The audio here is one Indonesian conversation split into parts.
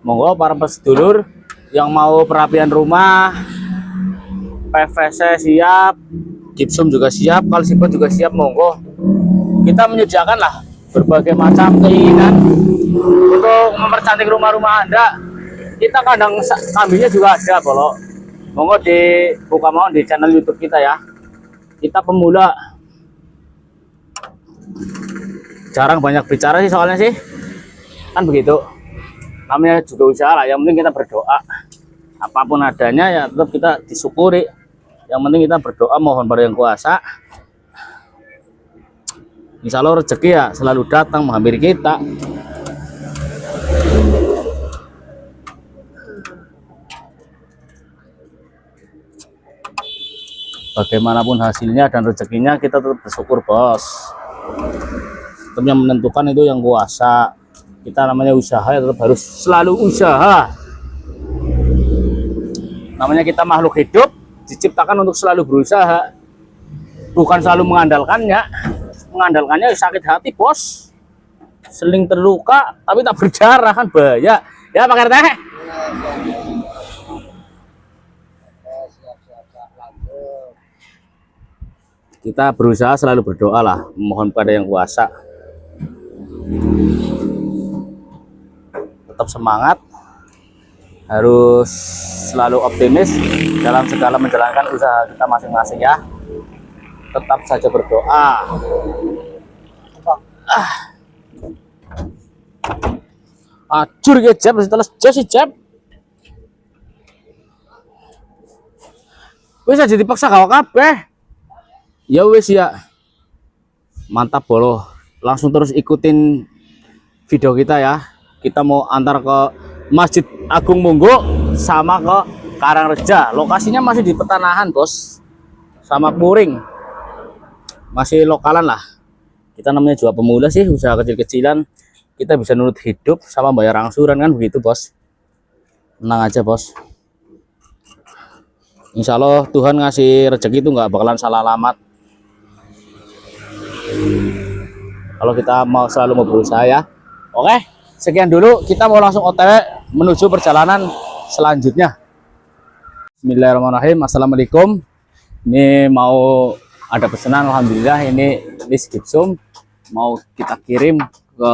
Monggo para pesedulur yang mau perapian rumah, PVC siap, gypsum juga siap, kalsipot juga siap, monggo. Kita menyediakan lah berbagai macam keinginan untuk mempercantik rumah-rumah Anda. Kita kandang kambingnya juga ada, Bolo. Monggo dibuka mau di channel YouTube kita ya. Kita pemula, jarang banyak bicara sih soalnya sih, kan begitu. Namanya juga usaha lah. Yang penting kita berdoa. Apapun adanya ya tetap kita disyukuri. Yang penting kita berdoa mohon pada yang kuasa. Insya Allah rezeki ya selalu datang menghampiri kita. Bagaimanapun hasilnya dan rezekinya kita tetap bersyukur, bos. Tetap yang menentukan itu yang kuasa. Kita namanya usaha ya tetap harus selalu usaha. Namanya kita makhluk hidup diciptakan untuk selalu berusaha, bukan selalu mengandalkannya. Mengandalkannya sakit hati, bos. Seling terluka tapi tak berdarah, kan bahaya ya Pak RT. Kita berusaha selalu berdoa lah, mohon pada yang kuasa. Tetap semangat, harus selalu optimis dalam segala menjalankan usaha kita masing-masing ya. Tetap saja berdoa. Acur ya Jeb, setelah si Jeb. Wis aja dipaksa gawa kabeh. Ya wis ya. Mantap, Bolo. Langsung terus ikutin video kita ya. Kita mau antar ke Masjid Agung Munggo sama ke Karangreja. Lokasinya masih di Petanahan, bos. Sama Puring. Masih lokalan lah. Kita namanya juga pemula sih, usaha kecil-kecilan. Kita bisa nurut hidup sama bayar angsuran, kan begitu, bos. Tenang aja, bos. Insya Allah Tuhan ngasih rezeki itu nggak bakalan salah alamat. Kalau kita mau selalu mau berusaha ya. Oke, sekian dulu. Kita mau langsung OTW menuju perjalanan selanjutnya. Bismillahirrahmanirrahim. Assalamualaikum. Ini mau ada pesanan, alhamdulillah. Ini list gypsum mau kita kirim ke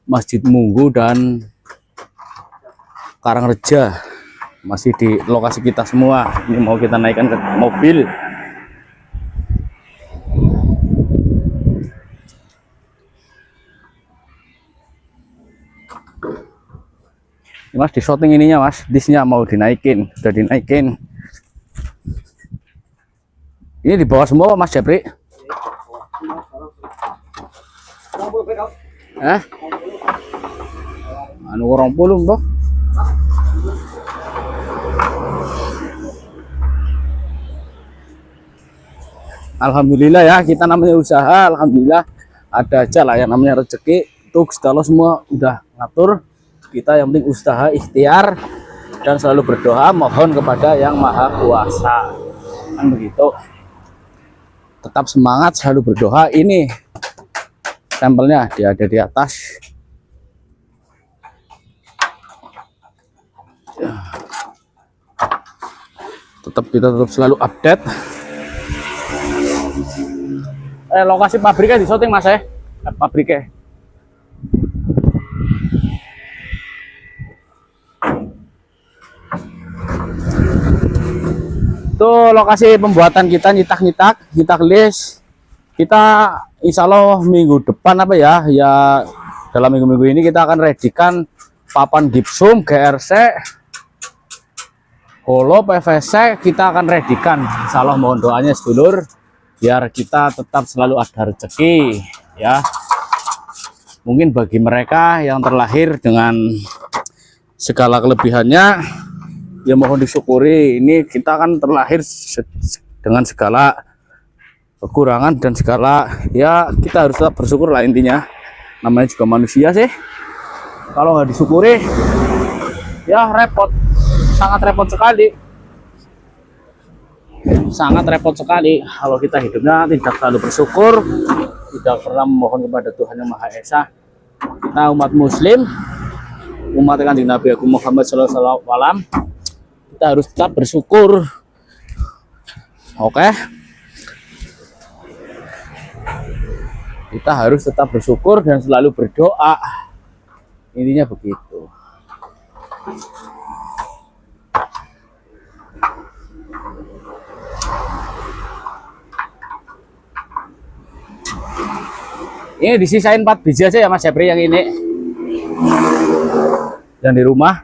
Masjid Munggo dan Karangreja. Masih di lokasi kita semua. Ini mau kita naikkan ke mobil. Mas, di shooting ininya, Mas, disnya mau dinaikin, sudah dinaikin. Ini di bawah semua, Mas Jepri. Anu 20, Mbak. Alhamdulillah ya, kita namanya usaha, alhamdulillah ada aja lah yang namanya rezeki. Tuh, kalau semua udah ngatur. Kita yang penting usaha, ikhtiar, dan selalu berdoa mohon kepada yang maha kuasa, kan begitu. Tetap semangat, selalu berdoa. Ini sampelnya dia ada di atas. Kita tetap selalu update. Lokasi pabriknya di syuting, Mas, pabriknya. Itu lokasi pembuatan kita, nyitak list. Kita insya Allah minggu depan apa ya dalam minggu-minggu ini kita akan redikan papan gypsum, GRC, holo, PVC. Kita akan redikan, insya Allah. Mohon doanya sedulur biar kita tetap selalu ada rezeki ya. Mungkin bagi mereka yang terlahir dengan segala kelebihannya ya mohon disyukuri. Ini kita kan terlahir dengan segala kekurangan dan segala ya, kita harus tetap bersyukur lah intinya. Namanya juga manusia sih. Kalau nggak disyukuri ya repot, sangat repot sekali. Sangat repot sekali kalau kita hidupnya tidak selalu bersyukur, tidak pernah memohon kepada Tuhan Yang Maha Esa. Kita umat muslim umat Kanjeng Nabi Agung Muhammad sallallahu alaihi wasallam, kita harus tetap bersyukur. Oke. Kita harus tetap bersyukur dan selalu berdoa. Intinya begitu. Ini disisain 4 biji aja ya Mas Jepri yang ini. Yang di rumah.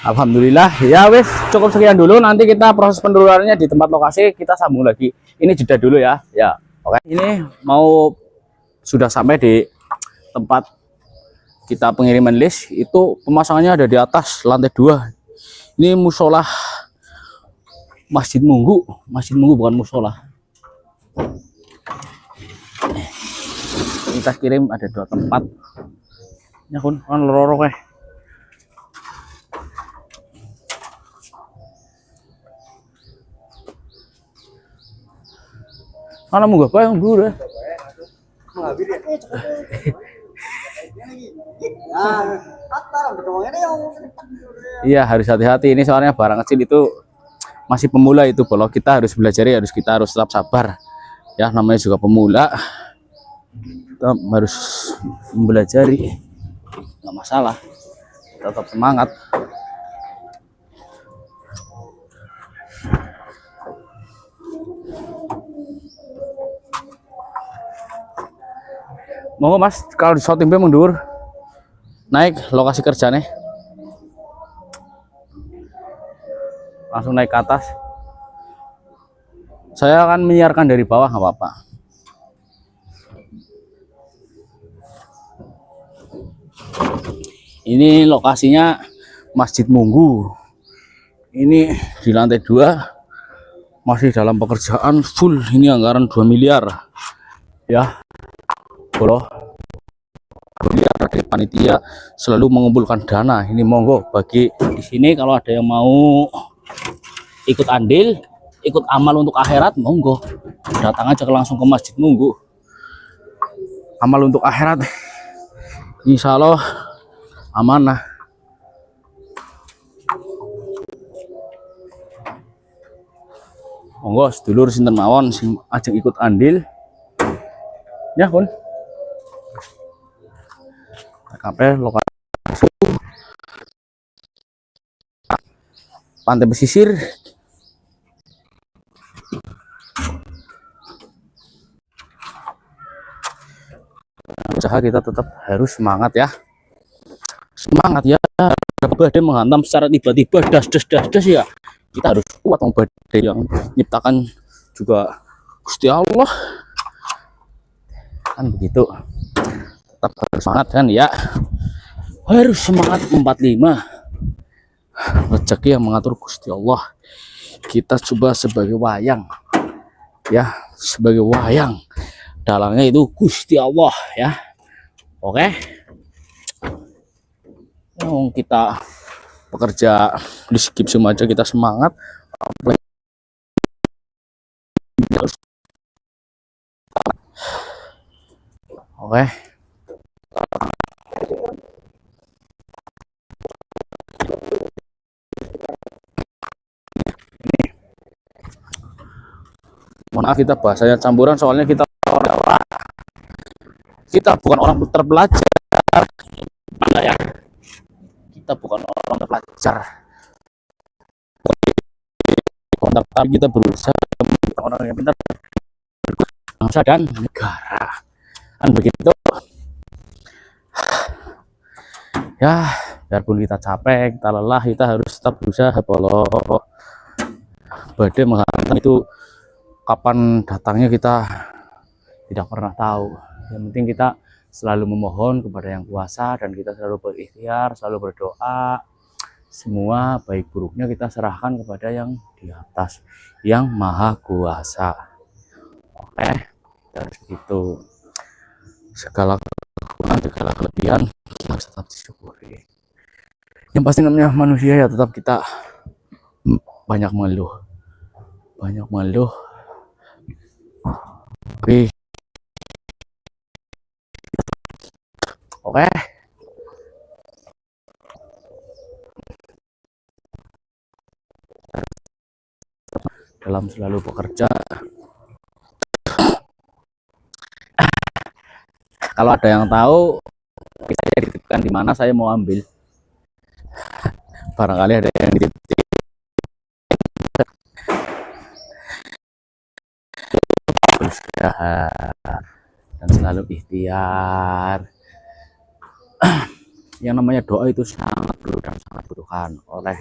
Alhamdulillah ya wis cukup sekian dulu, nanti kita proses penurunannya di tempat lokasi kita sambung lagi. Ini jeda dulu ya. Ya, oke. Ini mau sudah sampai di tempat kita pengiriman list, itu pemasangannya ada di atas lantai 2. Ini musola Masjid Munggu bukan musola. Kita kirim ada 2 tempat. Ya kan lorok ya. Mana mau apa yang dulu deh? Iya harus hati-hati ini soalnya barang kecil itu masih pemula itu, kalau kita harus belajar ya kita harus tetap sabar ya, namanya juga pemula, kita harus mempelajari, nggak masalah, tetap semangat. Mau Mas, kalau di shooting B mundur, naik lokasi kerjanya, langsung naik ke atas. Saya akan menyiarkan dari bawah, nggak apa-apa. Ini lokasinya Masjid Munggu. Ini di lantai 2, masih dalam pekerjaan full. Ini anggaran 2 miliar ya. Bolo panitia selalu mengumpulkan dana. Ini monggo bagi di sini kalau ada yang mau ikut andil, ikut amal untuk akhirat, monggo datang aja langsung ke Masjid Munggu. Amal untuk akhirat insya Allah amanah. Monggo sedulur sinten mawon sing ajeng ikut andil ya kun. TKP lokasi pantai pesisir. Usaha kita tetap harus semangat ya. Semangat ya. Badai menghantam secara tiba-tiba das ya. Kita harus kuat, badai yang menciptakan juga Gusti Allah. Kan begitu. Tetap harus semangat kan ya. Harus semangat 45. Rezeki yang mengatur Gusti Allah. Kita coba sebagai wayang ya, sebagai wayang dalangnya itu Gusti Allah ya. Oke. Kita pekerja di skip semua aja, kita semangat. Oke. Mohon maaf kita bahasanya campuran, soalnya kita bukan orang terpelajar ya. Kita bukan orang terpelajar, tapi kita berusaha menjadi orang yang pintar, bangsa dan negara. Kan begitu ya. Biarpun kita capek, kita lelah, kita harus tetap berusaha. Kalau badai menghantam itu kapan datangnya kita tidak pernah tahu. Yang penting kita selalu memohon kepada yang kuasa, dan kita selalu berikhtiar, selalu berdoa. Semua baik buruknya kita serahkan kepada yang di atas, yang maha kuasa. Oke, harus begitu. Segala kekurangan, segala kelebihan kita harus tetap disyukuri. Yang pasti namanya manusia ya tetap kita banyak mengeluh. Banyak mengeluh. Oke. Oke. Dalam selalu bekerja. Kalau ada yang tahu, saya dititipkan di mana saya mau ambil. Barangkali ada yang dititip. Berusaha dan selalu ikhtiar. Yang namanya doa itu sangat perlu dan sangat dibutuhkan oleh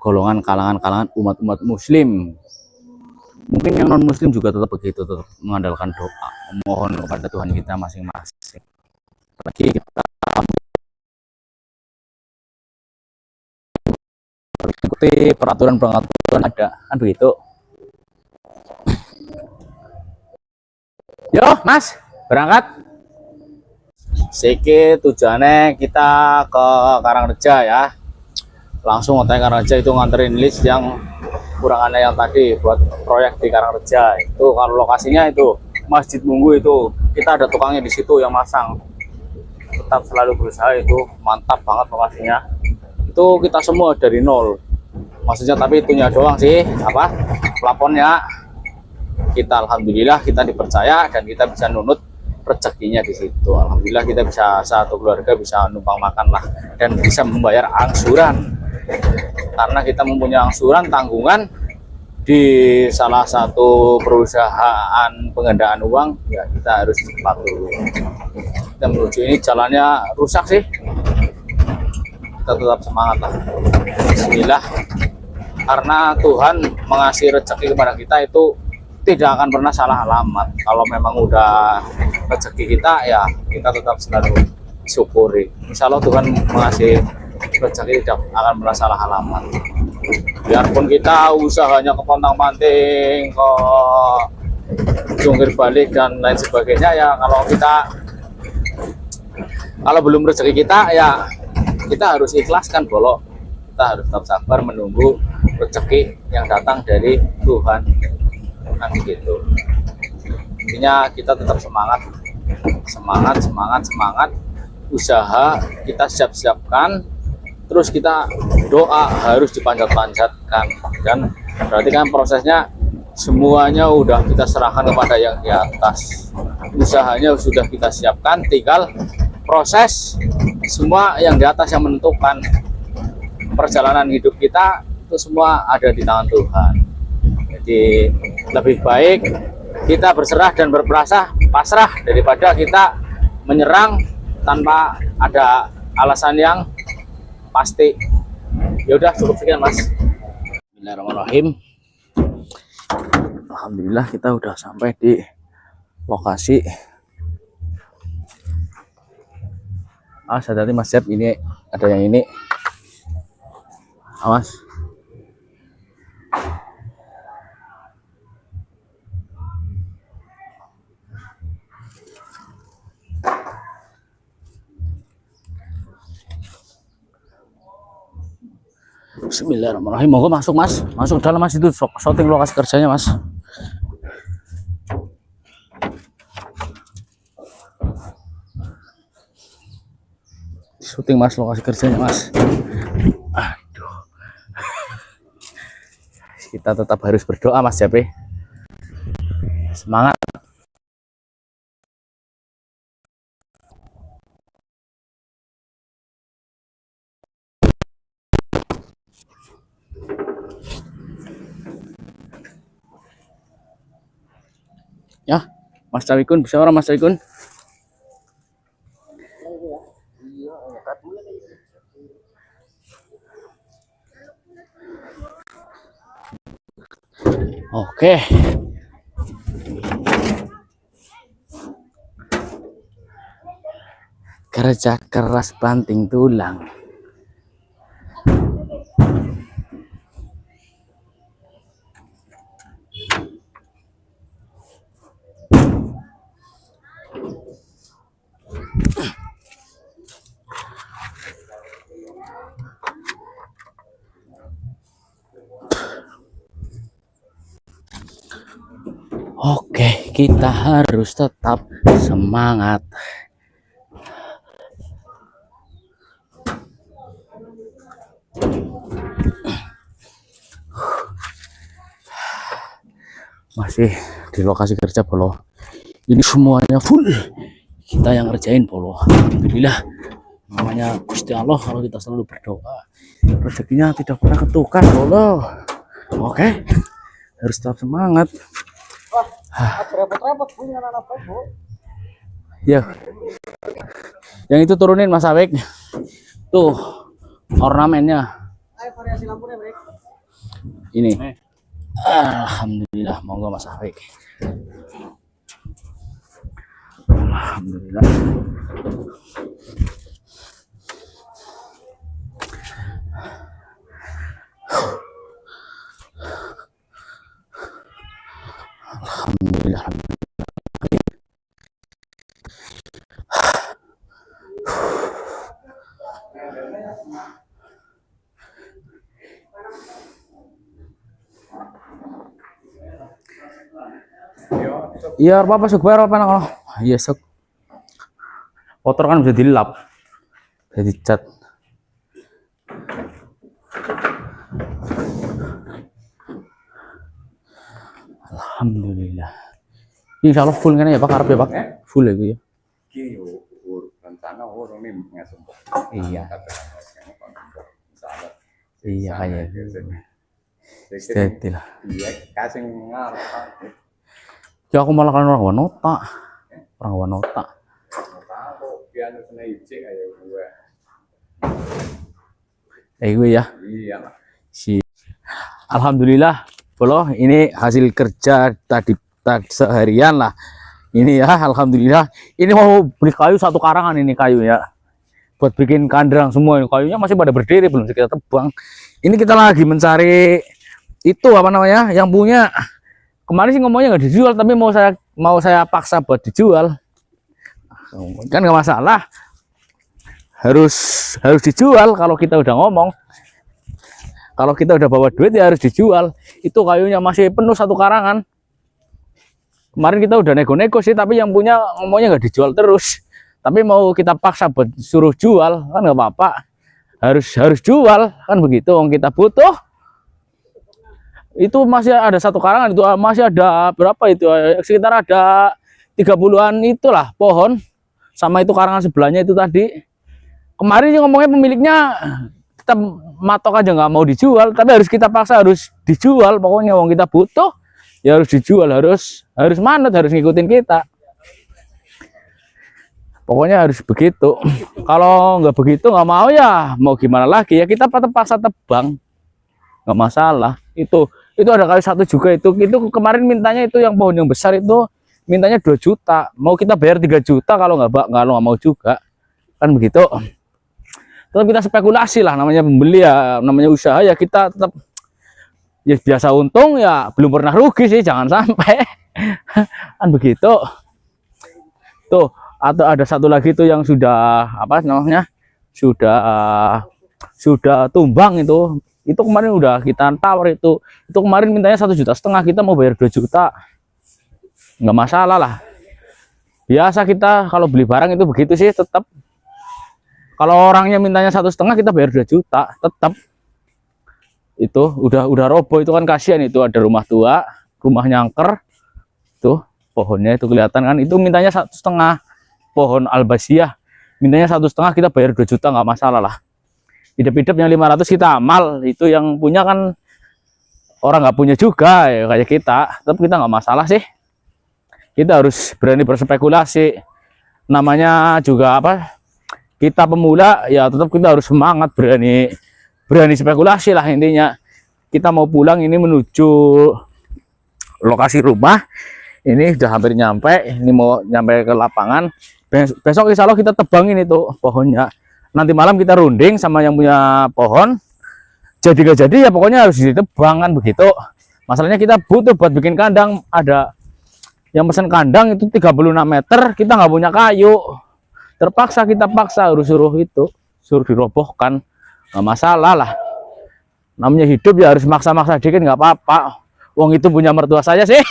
golongan kalangan umat muslim. Mungkin yang non muslim juga tetap begitu, tetap mengandalkan doa, memohon kepada Tuhan kita masing-masing. Lagi kita ikuti peraturan ada, kan begitu. Yo mas, berangkat. Siki tujuannya kita ke Karangreja ya. Langsung ngontek Karangreja itu nganterin list yang kurangannya yang tadi buat proyek di Karangreja. Itu kalau lokasinya itu Masjid Munggu, itu kita ada tukangnya di situ yang masang. Tetap selalu berusaha, itu mantap banget lokasinya. Itu kita semua dari nol. Maksudnya tapi itunya doang sih, apa pelaponnya. Kita alhamdulillah kita dipercaya dan kita bisa nunut rezekinya di situ. Alhamdulillah kita bisa satu keluarga bisa numpang makan lah dan bisa membayar angsuran, karena kita mempunyai angsuran tanggungan di salah satu perusahaan penggandaan uang ya. Kita harus cepat dulu, kita menuju ini jalannya rusak sih, kita tetap semangat lah. Bismillah, karena Tuhan mengasih rezeki kepada kita itu tidak akan pernah salah alamat. Kalau memang udah rezeki kita ya kita tetap selalu syukuri. Insya Allah Tuhan mengasih rezeki tidak akan pernah salah alamat. Biarpun kita usahanya ke pontang-panting, ke jungkir balik dan lain sebagainya ya, kalau belum rezeki kita ya kita harus ikhlaskan bolok. Kita harus tetap sabar menunggu rezeki yang datang dari Tuhan. Nanti gitu. Intinya kita tetap semangat, usaha kita siapkan, terus kita doa harus dipanjat-panjatkan, dan berarti kan prosesnya semuanya udah kita serahkan kepada yang di atas. Usahanya sudah kita siapkan, tinggal proses, semua yang di atas yang menentukan. Perjalanan hidup kita itu semua ada di tangan Tuhan. Jadi lebih baik kita berserah dan pasrah daripada kita menyerang tanpa ada alasan yang pasti. Ya udah cukup sekian mas. Bismillahirrahmanirrahim. Alhamdulillah kita udah sampai di lokasi. Hati-hati mas Jeb, ini ada yang ini. Awas. Bismillahirrahmanirrahim. Monggo masuk mas, masuk dalam mas, itu syuting lokasi kerjanya mas. Syuting mas lokasi kerjanya mas. Aduh. Kita tetap harus berdoa mas Japri. Semangat. Ya, Mas Cawikun, bisa orang Mas Cawikun? Oke. Kerja keras banting tulang. Oke, kita harus tetap semangat. Masih di lokasi kerja Polo. Ini semuanya full. Kita yang ngerjain Polo. Alhamdulillah. Namanya Gusti Allah, kalau kita selalu berdoa, rezekinya tidak pernah ketukar Polo. Oke. Harus tetap semangat. Repot-repot punya anak Bu. Ya. Yang itu turunin Mas Awek. Tuh ornamennya. Ayo variasi lampunya, Bro. Ini. Alhamdulillah, monggo Mas Awek. Alhamdulillah. Alhamdulillah. Iya, apa sok bayar apa kalau? Iya sok. Kotor kan bisa dilap, bisa dicat. Alhamdulillah. Insya Allah full kan ya Pak, karep ya Pak? Full ya gue ya. Iya. Iya kayaknya. Jadi lah. Ya aku malah kan orang wanota. Orang wanota. Gue ya. Si. Alhamdulillah, Polo, ini hasil kerja tadi seharian lah. Ini ya, alhamdulillah. Ini mau beli kayu satu karangan ini kayu ya. Buat bikin kandang semua ini kayunya masih pada berdiri belum kita tebang. Ini kita lagi mencari itu apa namanya yang punya. Kemarin sih ngomongnya nggak dijual, tapi mau saya paksa buat dijual. Kan nggak masalah. Harus dijual kalau kita udah ngomong. Kalau kita udah bawa duit ya harus dijual. Itu kayunya masih penuh satu karangan. Kemarin kita udah nego-nego sih, tapi yang punya ngomongnya nggak dijual terus. Tapi mau kita paksa buat suruh jual kan nggak apa-apa. Harus jual kan begitu. Wong kita butuh. Itu masih ada satu karangan itu masih ada berapa itu? Sekitar ada 30-an itulah pohon. Sama itu karangan sebelahnya itu tadi. Kemarin sih ngomongnya pemiliknya kita matok aja nggak mau dijual, tapi harus kita paksa harus dijual. Pokoknya wong kita butuh ya harus dijual, harus manut, harus ngikutin kita. Pokoknya harus begitu. Kalau nggak begitu nggak mau ya mau gimana lagi ya, kita paksa tebang nggak masalah. Itu ada kayu satu juga itu kemarin mintanya itu yang pohon yang besar itu mintanya 2 juta, mau kita bayar 3 juta kalau nggak mau juga kan begitu. Tetap kita spekulasi lah, namanya pembeli ya, namanya usaha ya, kita tetap ya biasa untung ya, belum pernah rugi sih, jangan sampai kan begitu. Tuh atau ada satu lagi tuh yang sudah apa namanya sudah tumbang itu kemarin udah kita tawar itu kemarin mintanya 1,5 juta, kita mau bayar 2 juta nggak masalah lah. Biasa kita kalau beli barang itu begitu sih, tetap kalau orangnya mintanya 1,5 kita bayar 2 juta tetap. Itu udah roboh itu kan, kasihan itu, ada rumah tua, rumah nyangker tuh pohonnya itu kelihatan kan, itu mintanya 1,5 pohon albasiah, mintanya 1,5 kita bayar 2 juta nggak masalah lah. Hidup-hidup yang 500 kita amal, itu yang punya kan orang nggak punya juga ya kayak kita, tetap kita nggak masalah sih. Kita harus berani berspekulasi, namanya juga apa, kita pemula ya, tetap kita harus semangat, berani spekulasi lah intinya. Kita mau pulang ini menuju lokasi rumah, ini udah hampir nyampe, ini mau nyampe ke lapangan. Besok insya Allah kita tebangin itu pohonnya, nanti malam kita runding sama yang punya pohon. Jadi gak jadi ya pokoknya harus ditebang kan begitu. Masalahnya kita butuh buat bikin kandang, ada yang pesan kandang itu 36 meter, kita nggak punya kayu, terpaksa kita harus suruh dirobohkan. Nggak masalah lah, namanya hidup ya harus maksa-maksa dikit, nggak apa-apa. Wong itu punya mertua saya sih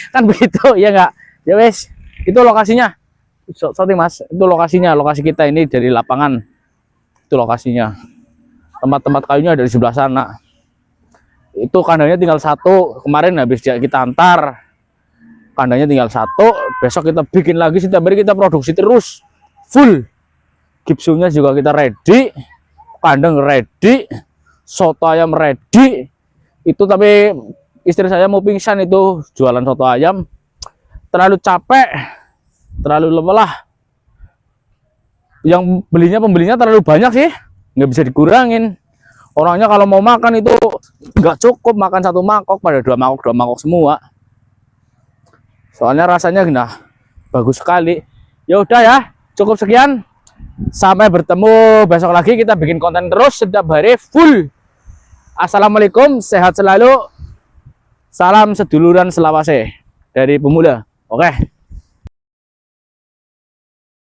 Kan begitu ya enggak? Ya wes, itu lokasinya. Sorry Mas, itu lokasinya, lokasi kita ini dari lapangan. Itu lokasinya. Tempat-tempat kayunya dari sebelah sana. Itu kandangnya tinggal satu. Kemarin habis kita antar. Kandangnya tinggal satu. Besok kita bikin lagi, setiap hari kita produksi terus. Full. Gipsumnya juga kita ready. Kandang ready. Soto ayam ready. Itu tapi istri saya mau pingsan itu jualan soto ayam. Terlalu capek. Terlalu lelah. Yang pembelinya terlalu banyak sih, nggak bisa dikurangin. Orangnya kalau mau makan itu nggak cukup makan satu mangkok, pada dua mangkok semua. Soalnya rasanya nah, bagus sekali. Ya udah ya, cukup sekian. Sampai bertemu besok lagi, kita bikin konten terus setiap hari full. Assalamualaikum, sehat selalu. Salam seduluran selawase dari Pemuda. Oke.